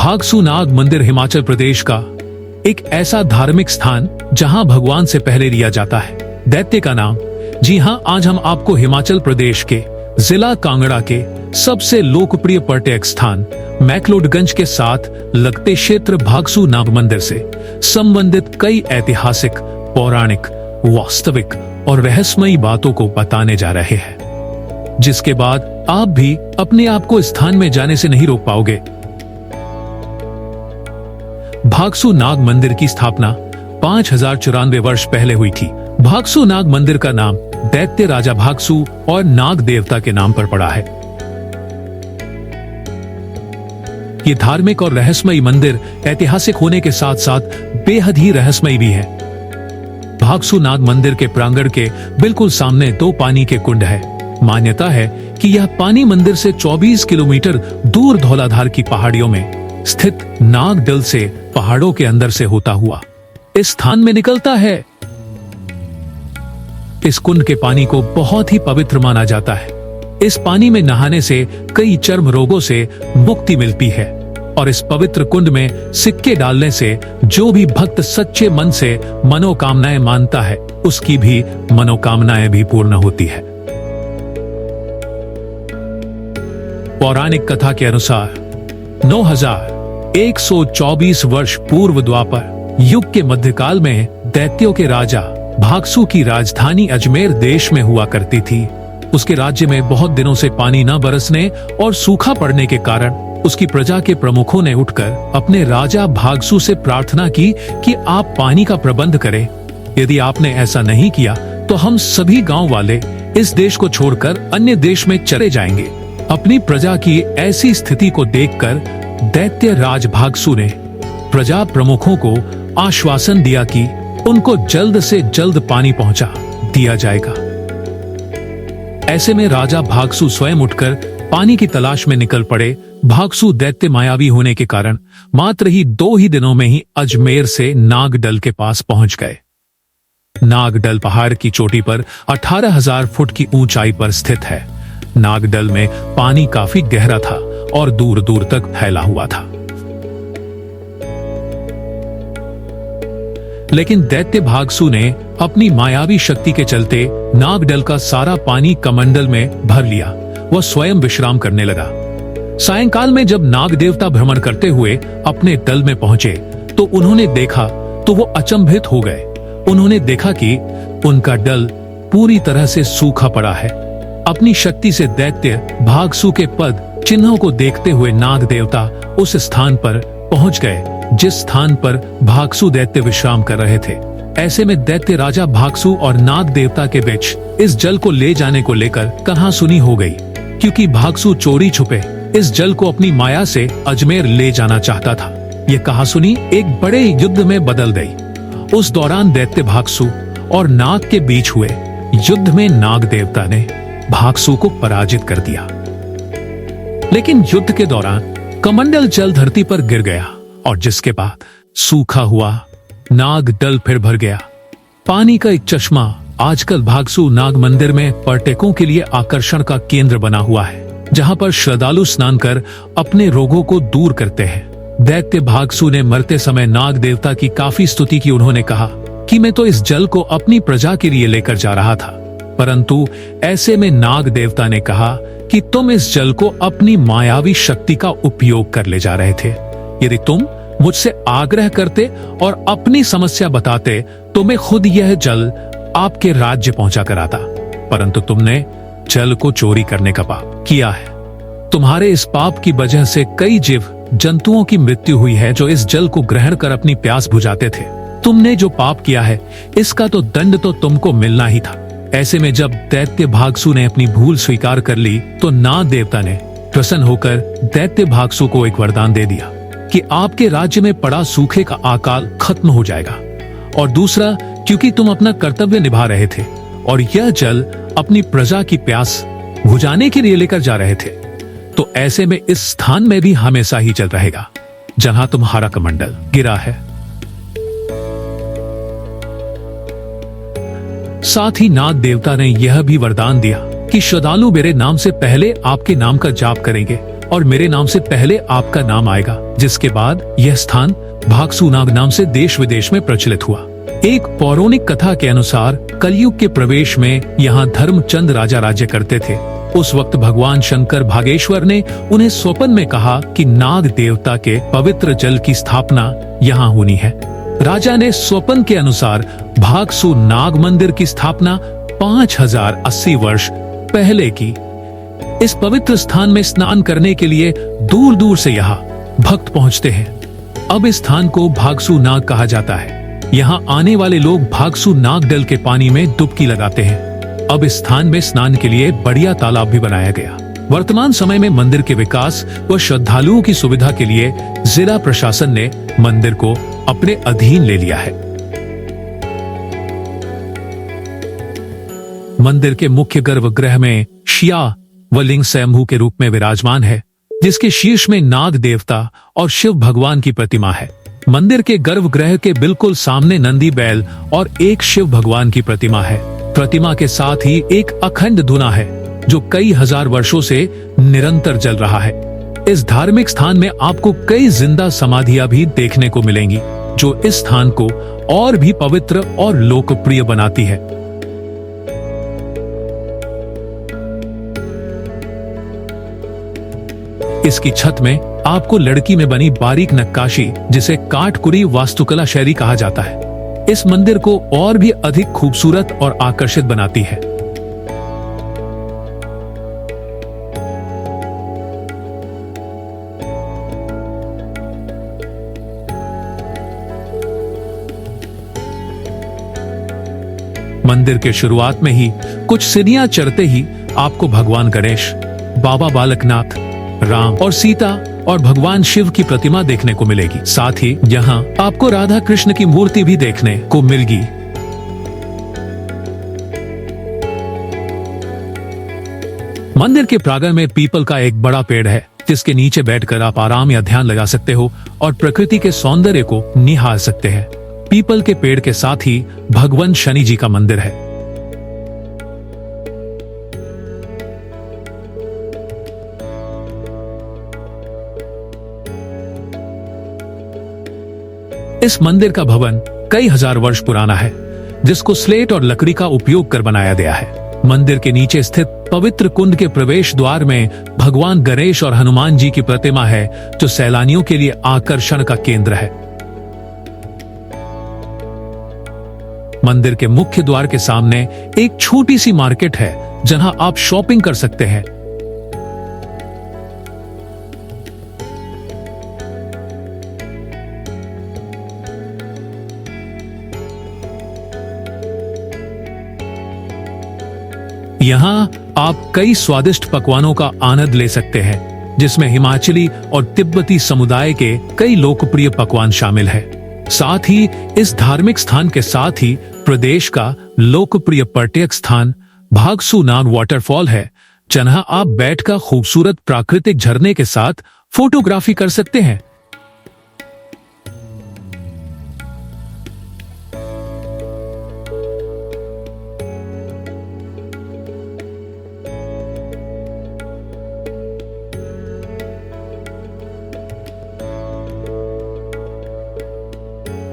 भागसू नाग मंदिर हिमाचल प्रदेश का एक ऐसा धार्मिक स्थान जहां भगवान से पहले लिया जाता है दैत्य का नाम। जी हां, आज हम आपको हिमाचल प्रदेश के जिला कांगड़ा के सबसे लोकप्रिय पर्यटक स्थान मैक्लोडगंज के साथ लगते क्षेत्र भागसू नाग मंदिर से संबंधित कई ऐतिहासिक, पौराणिक, वास्तविक और रहस्यमयी बातों को बताने जा रहे हैं, जिसके बाद आप भी अपने आप को स्थान में जाने से नहीं रोक पाओगे। भागसू नाग मंदिर की स्थापना 5094 वर्ष पहले हुई थी। भागसू नाग मंदिर का नाम दैत्य राजा भागसू और नाग देवता के नाम पर पड़ा है। ये धार्मिक और रहस्यमयी मंदिर ऐतिहासिक होने के साथ साथ बेहद ही रहस्यमयी भी है। भागसू नाग मंदिर के प्रांगण के बिल्कुल सामने 2 पानी के कुंड है। मान्यता है कि यह पानी मंदिर से 24 किलोमीटर दूर धौलाधार की पहाड़ियों में स्थित नागदल से पहाड़ों के अंदर से होता हुआ इस स्थान में निकलता है। इस कुंड के पानी को बहुत ही पवित्र माना जाता है। इस पानी में नहाने से कई चर्म रोगों से मुक्ति मिलती है और इस पवित्र कुंड में सिक्के डालने से जो भी भक्त सच्चे मन से मनोकामनाएं मानता है उसकी भी मनोकामनाएं भी पूर्ण होती है। पौराणिक कथा के अनुसार 9124 वर्ष पूर्व द्वापर युग के मध्यकाल में दैत्यों के राजा भागसू की राजधानी अजमेर देश में हुआ करती थी। उसके राज्य में बहुत दिनों से पानी न बरसने और सूखा पड़ने के कारण उसकी प्रजा के प्रमुखों ने उठकर अपने राजा भागसू से प्रार्थना की कि आप पानी का प्रबंध करें। यदि आपने ऐसा नहीं किया तो हम सभी गांव वाले इस देश को छोड़कर अन्य देश में चले जाएंगे। अपनी प्रजा की ऐसी स्थिति को देखकर दैत्य राज भागसू ने प्रजा प्रमुखों को आश्वासन दिया कि उनको जल्द से जल्द पानी पहुंचा दिया जाएगा। ऐसे में राजा भागसू स्वयं उठकर पानी की तलाश में निकल पड़े। भागसू दैत्य मायावी होने के कारण मात्र ही 2 ही दिनों में ही अजमेर से नागडल के पास पहुंच गए। नागडल पहाड़ की चोटी पर 18,000 फुट की ऊंचाई पर स्थित है। नागडल में पानी काफी गहरा था और दूर दूर तक फैला हुआ था, लेकिन दैत्य भागसू ने अपनी मायावी शक्ति के चलते नागडल का सारा पानी कमंडल में भर लिया। वह स्वयं विश्राम करने लगा। सायंकाल में जब नाग देवता भ्रमण करते हुए अपने दल में पहुंचे तो उन्होंने देखा तो वो अचंभित हो गए। उन्होंने देखा कि उनका दल पूरी तरह से सूखा पड़ा है। अपनी शक्ति से दैत्य भागसू के पद चिन्हों को देखते हुए नाग देवता उस स्थान पर पहुंच गए जिस स्थान पर भागसू दैत्य विश्राम कर रहे थे। ऐसे में दैत्य राजा भागसू और नाग देवता के बीच इस जल को ले जाने को लेकर कहासुनी हो गई, क्योंकि भागसू चोरी छुपे इस जल को अपनी माया से अजमेर ले जाना चाहता था। यह कहासुनी एक बड़े युद्ध में बदल गई। उस दौरान दैत्य भागसू और नाग के बीच हुए युद्ध में नाग देवता ने भागसू को पराजित कर दिया, लेकिन युद्ध के दौरान कमंडल जल धरती पर गिर गया और जिसके बाद सूखा हुआ नागडल फिर भर गया। पानी का एक चश्मा आजकल भागसू नाग मंदिर में पर्यटकों के लिए आकर्षण का केंद्र बना हुआ है, जहां पर श्रद्धालु स्नान कर अपने रोगों को दूर करते हैं। दैत्य भागसू ने मरते समय नाग देवता की काफी स्तुति की। उन्होंने कहा कि मैं तो इस जल को अपनी प्रजा के लिए लेकर जा रहा था, परंतु ऐसे में नाग देवता ने कहा कि तुम इस जल को अपनी मायावी शक्ति का उपयोग कर ले जा रहे थे। यदि तुम मुझसे आग्रह करते और अपनी समस्या बताते तो मैं खुद यह जल आपके राज्य पहुंचा कर आता, परंतु तुमने जल को चोरी करने का पाप किया है। तुम्हारे इस पाप की वजह से कई जीव जंतुओं की मृत्यु हुई है जो इस जल को ग्रहण कर अपनी प्यास बुझाते थे। तुमने जो पाप किया है इसका तो दंड तो तुमको मिलना ही था। ऐसे में जब दैत्य भागसू ने अपनी भूल स्वीकार कर ली तो नाग देवता ने प्रसन्न होकर दैत्य भागसू को एक वरदान दे दिया कि आपके राज्य में पड़ा सूखे का अकाल खत्म हो जाएगा, और दूसरा क्योंकि तुम अपना कर्तव्य निभा रहे थे और यह जल अपनी प्रजा की प्यास बुझाने के लिए लेकर जा रहे थे, तो ऐसे में इस स्थान में भी हमेशा ही जल रहेगा जहां तुम्हारा कमंडल गिरा है। साथ ही नाग देवता ने यह भी वरदान दिया कि श्रद्धालु मेरे नाम से पहले आपके नाम का जाप करेंगे और मेरे नाम से पहले आपका नाम आएगा, जिसके बाद यह स्थान भागसू नाग नाम से देश विदेश में प्रचलित हुआ। एक पौराणिक कथा के अनुसार कलयुग के प्रवेश में यहाँ धर्मचंद राजा राज्य करते थे। उस वक्त भगवान शंकर भागेश्वर ने उन्हें स्वप्न में कहा कि नाग देवता के पवित्र जल की स्थापना यहाँ होनी है। राजा ने स्वप्न के अनुसार भागसू नाग मंदिर की स्थापना 5080 वर्ष पहले की। इस पवित्र स्थान में स्नान करने के लिए दूर दूर से यहाँ भक्त पहुँचते हैं। अब इस स्थान को भागसू नाग कहा जाता है। यहाँ आने वाले लोग भागसू नाग डल के पानी में डुबकी लगाते हैं। अब इस स्थान में स्नान के लिए बढ़िया तालाब भी बनाया गया। वर्तमान समय में मंदिर के विकास व श्रद्धालुओं की सुविधा के लिए जिला प्रशासन ने मंदिर को अपने अधीन ले लिया है। मंदिर के मुख्य गर्भगृह में शिया व लिंग स्वयंभू के रूप में विराजमान है, जिसके शीर्ष में नाग देवता और शिव भगवान की प्रतिमा है। मंदिर के गर्भगृह के बिल्कुल सामने नंदी बैल और एक शिव भगवान की प्रतिमा है। प्रतिमा के साथ ही एक अखंड धुना है जो कई हजार वर्षों से निरंतर जल रहा है। इस धार्मिक स्थान में आपको कई जिंदा समाधियां भी देखने को मिलेंगी, जो इस स्थान को और भी पवित्र और लोकप्रिय बनाती है। इसकी छत में आपको लड़की में बनी बारीक नक्काशी, जिसे काठकुरी वास्तुकला शैली कहा जाता है, इस मंदिर को और भी अधिक खूबसूरत और आकर्षित बनाती है। मंदिर के शुरुआत में ही कुछ सीढ़ियां चढ़ते ही आपको भगवान गणेश, बाबा बालकनाथ, राम और सीता और भगवान शिव की प्रतिमा देखने को मिलेगी। साथ ही यहाँ आपको राधा कृष्ण की मूर्ति भी देखने को मिलेगी। मंदिर के प्रांगण में पीपल का एक बड़ा पेड़ है, जिसके नीचे बैठकर आप आराम या ध्यान लगा सकते हो और प्रकृति के सौंदर्य को निहार सकते हैं। पीपल के पेड़ के साथ ही भगवान शनि जी का मंदिर है। इस मंदिर का भवन कई हजार वर्ष पुराना है, जिसको स्लेट और लकड़ी का उपयोग कर बनाया गया है। मंदिर के नीचे स्थित पवित्र कुंड के प्रवेश द्वार में भगवान गणेश और हनुमान जी की प्रतिमा है, जो सैलानियों के लिए आकर्षण का केंद्र है। मंदिर के मुख्य द्वार के सामने एक छोटी सी मार्केट है, जहां आप शॉपिंग कर सकते हैं। यहाँ आप कई स्वादिष्ट पकवानों का आनंद ले सकते हैं, जिसमें हिमाचली और तिब्बती समुदाय के कई लोकप्रिय पकवान शामिल है। साथ ही इस धार्मिक स्थान के साथ ही प्रदेश का लोकप्रिय पर्यटक स्थान भागसू नाग वाटरफॉल है, जहां आप बैठकर खूबसूरत प्राकृतिक झरने के साथ फोटोग्राफी कर सकते हैं।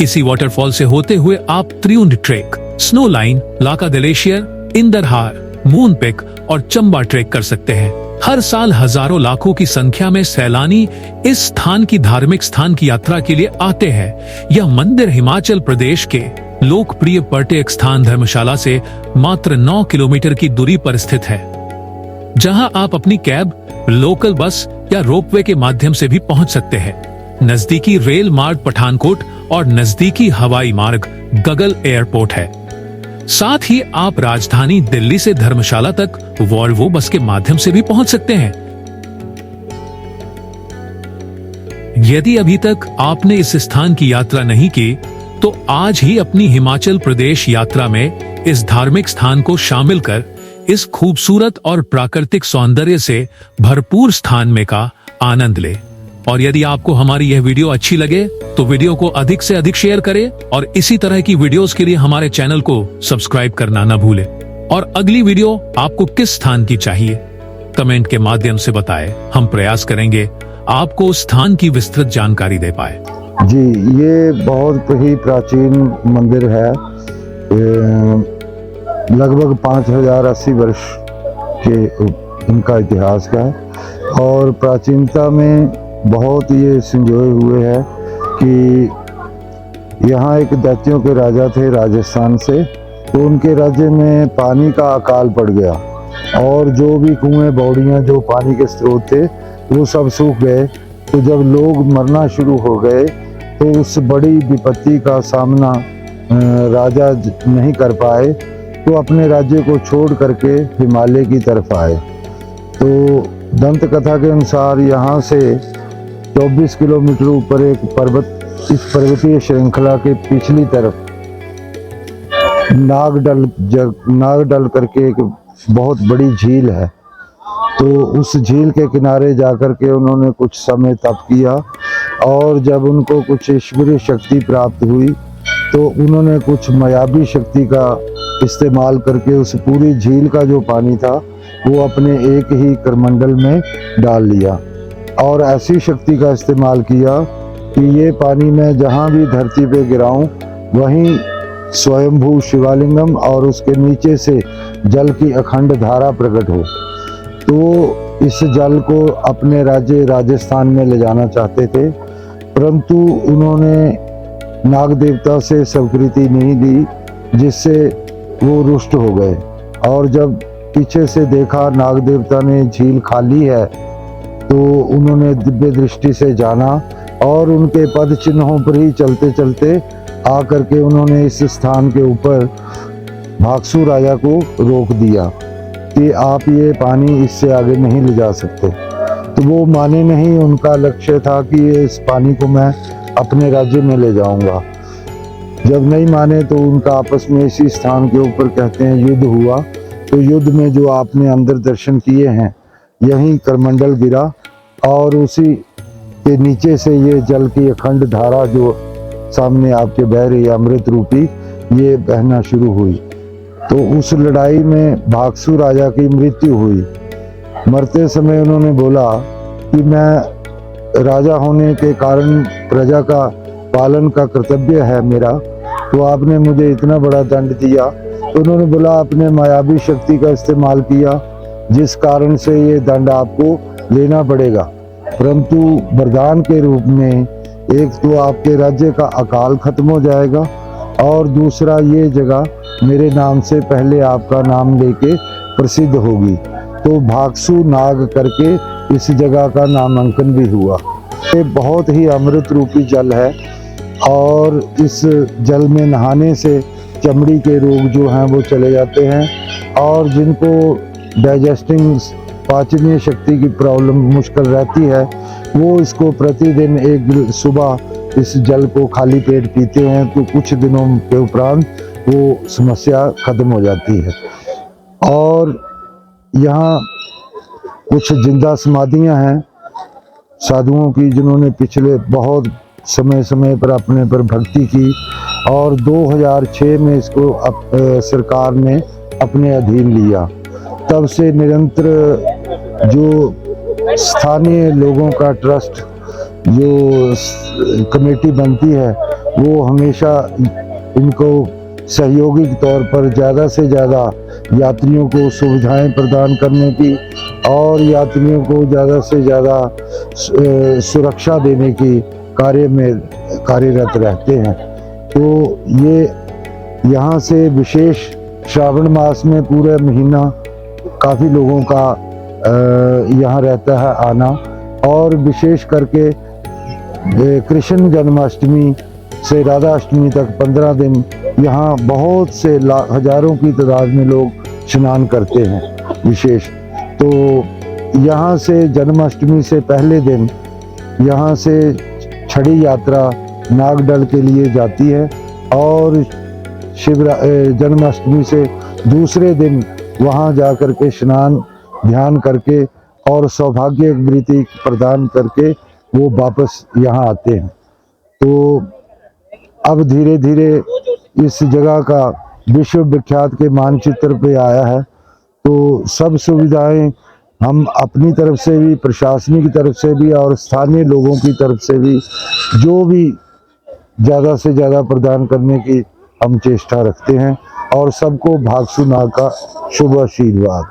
इसी वाटरफॉल से होते हुए आप Triund trek, snow line, Laka glacier, Indrahar, moon peak और चंबा ट्रेक कर सकते हैं। हर साल हजारों लाखों की संख्या में सैलानी इस स्थान की धार्मिक स्थान की यात्रा के लिए आते हैं। यह मंदिर हिमाचल प्रदेश के लोकप्रिय पर्यटक स्थान धर्मशाला से मात्र 9 किलोमीटर की दूरी पर स्थित है, जहां आप अपनी कैब, लोकल बस या रोपवे के माध्यम से भी पहुंच सकते हैं। नजदीकी रेल मार्ग पठानकोट और नजदीकी हवाई मार्ग गगल एयरपोर्ट है। साथ ही आप राजधानी दिल्ली से धर्मशाला तक वॉल्वो बस के माध्यम से भी पहुंच सकते हैं। यदि अभी तक आपने इस स्थान की यात्रा नहीं की, तो आज ही अपनी हिमाचल प्रदेश यात्रा में इस धार्मिक स्थान को शामिल कर इस खूबसूरत और प्राकृतिक सौंदर्य से भरपूर स्थान में का आनंद ले। और यदि आपको हमारी यह वीडियो अच्छी लगे तो वीडियो को अधिक से अधिक शेयर करें और इसी तरह की वीडियोस के लिए हमारे चैनल को सब्सक्राइब करना न भूलें। और अगली वीडियो आपको किस स्थान की चाहिए कमेंट के माध्यम से बताएं। हम प्रयास करेंगे आपको उस स्थान की विस्तृत जानकारी दे पाए। जी, ये बहुत ही प्राचीन मंदिर है। लगभग 5080 वर्ष के इनका इतिहास का है और प्राचीनता में बहुत ये संजोए हुए है कि यहाँ एक दैत्यों के राजा थे राजस्थान से, तो उनके राज्य में पानी का अकाल पड़ गया और जो भी कुएं बौड़ियाँ जो पानी के स्रोत थे वो सब सूख गए। तो जब लोग मरना शुरू हो गए तो उस बड़ी विपत्ति का सामना राजा नहीं कर पाए, तो अपने राज्य को छोड़ करके हिमालय की तरफ आए। तो दंत कथा के अनुसार यहाँ से 24 किलोमीटर ऊपर एक पर्वत, इस पर्वतीय श्रृंखला के पिछली तरफ नागडल करके एक बहुत बड़ी झील है। तो उस झील के किनारे जाकर के उन्होंने कुछ समय तप किया और जब उनको कुछ ईश्वरीय शक्ति प्राप्त हुई तो उन्होंने कुछ मायावी शक्ति का इस्तेमाल करके उस पूरी झील का जो पानी था वो अपने एक ही करमंडल में डाल लिया और ऐसी शक्ति का इस्तेमाल किया कि ये पानी मैं जहाँ भी धरती पे गिराऊं वहीं स्वयंभू शिवालिंगम और उसके नीचे से जल की अखंड धारा प्रकट हो। तो इस जल को अपने राज्य राजस्थान में ले जाना चाहते थे, परंतु उन्होंने नाग देवता से स्वीकृति नहीं दी, जिससे वो रुष्ट हो गए। और जब पीछे से देखा नाग देवता ने झील खाली है तो उन्होंने दिव्य दृष्टि से जाना और उनके पद चिन्हों पर ही चलते चलते आकर के उन्होंने इस स्थान के ऊपर भागसू राजा को रोक दिया कि आप ये पानी इससे आगे नहीं ले जा सकते। तो वो माने नहीं, उनका लक्ष्य था कि इस पानी को मैं अपने राज्य में ले जाऊंगा। जब नहीं माने तो उनका आपस में इसी स्थान के ऊपर कहते हैं युद्ध हुआ। तो युद्ध में जो आपने अंदर दर्शन किए हैं यहीं करमंडल गिरा और उसी के नीचे से ये जल की अखंड धारा जो सामने आपके बह रही अमृत रूपी ये बहना शुरू हुई। तो उस लड़ाई में भागसू राजा की मृत्यु हुई। मरते समय उन्होंने बोला कि मैं राजा होने के कारण प्रजा का पालन का कर्तव्य है मेरा, तो आपने मुझे इतना बड़ा दंड दिया। तो उन्होंने बोला आपने मायावी शक्ति का इस्तेमाल किया जिस कारण से ये दंड आपको लेना पड़ेगा, परंतु वरदान के रूप में एक तो आपके राज्य का अकाल खत्म हो जाएगा और दूसरा ये जगह मेरे नाम से पहले आपका नाम लेके प्रसिद्ध होगी। तो भागसू नाग करके इस जगह का नामांकन भी हुआ। ये बहुत ही अमृत रूपी जल है और इस जल में नहाने से चमड़ी के रोग जो हैं वो चले जाते हैं और जिनको डाइजेस्टिंग पाचनीय शक्ति की प्रॉब्लम मुश्किल रहती है वो इसको प्रतिदिन एक सुबह इस जल को खाली पेट पीते हैं तो कुछ दिनों के उपरांत वो समस्या खत्म हो जाती है। और यहाँ कुछ जिंदा समाधियाँ हैं साधुओं की जिन्होंने पिछले बहुत समय पर अपने पर भक्ति की और 2006 में इसको सरकार ने अपने अधीन लिया। तब से निरंतर जो स्थानीय लोगों का ट्रस्ट जो कमेटी बनती है वो हमेशा इनको सहयोगी तौर पर ज़्यादा से ज़्यादा यात्रियों को सुविधाएं प्रदान करने की और यात्रियों को ज़्यादा से ज़्यादा सुरक्षा देने की कार्य में कार्यरत रहते हैं। तो ये यहाँ से विशेष श्रावण मास में पूरे महीना काफ़ी लोगों का यहाँ रहता है आना और विशेष करके कृष्ण जन्माष्टमी से राधा अष्टमी तक 15 दिन यहाँ बहुत से हजारों की तादाद में लोग स्नान करते हैं विशेष। तो यहाँ से जन्माष्टमी से पहले दिन यहाँ से छड़ी यात्रा नागडल के लिए जाती है और जन्माष्टमी से दूसरे दिन वहाँ जाकर के स्नान ध्यान करके और सौभाग्य वृत्ति प्रदान करके वो वापस यहाँ आते हैं। तो अब धीरे धीरे इस जगह का विश्व विख्यात के मानचित्र पे आया है। तो सब सुविधाएं हम अपनी तरफ से भी, प्रशासनिक की तरफ से भी और स्थानीय लोगों की तरफ से भी जो भी ज़्यादा से ज़्यादा प्रदान करने की हम चेष्टा रखते हैं और सबको भागसू नाग का शुभ आशीर्वाद।